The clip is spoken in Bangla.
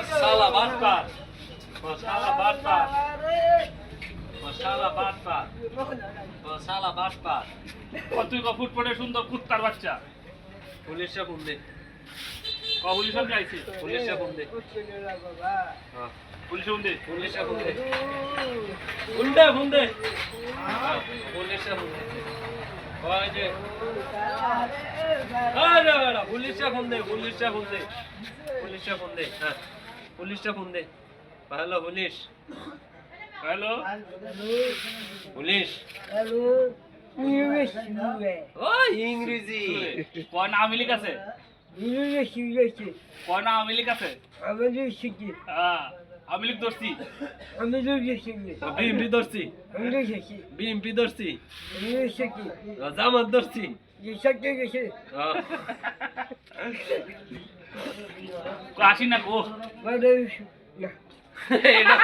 Masala batpat. Masala batpat. Masala batpat. Masala batpat. তুই ফুটপটে সুন্দর কুত্তার বাচ্চা পুলিশে ফোন দে। পুলিশ যাইছে পুলিশে ফোন দে। পুলিশ উন্দে পুলিশে ফোন দে। উন্দে উন্দে পুলিশে ফোন দে। ওই যে আরে বাবা পুলিশে ফোন দে। পুলিশে ফোন দে। পুলিশে ফোন দে। হ্যাঁ পুলিশে ফোন দে। Hello police. Hello police. ও ইংরেজি কোন আওয়ামী লীগ আছে কোন আওয়ামী লীগ আছে হ্যাঁ আওয়ামী লীগ ধরছি বিএমপি ধরছি। বিএমপি ধরছি। জামাত ধরছি। আসি না গো এটা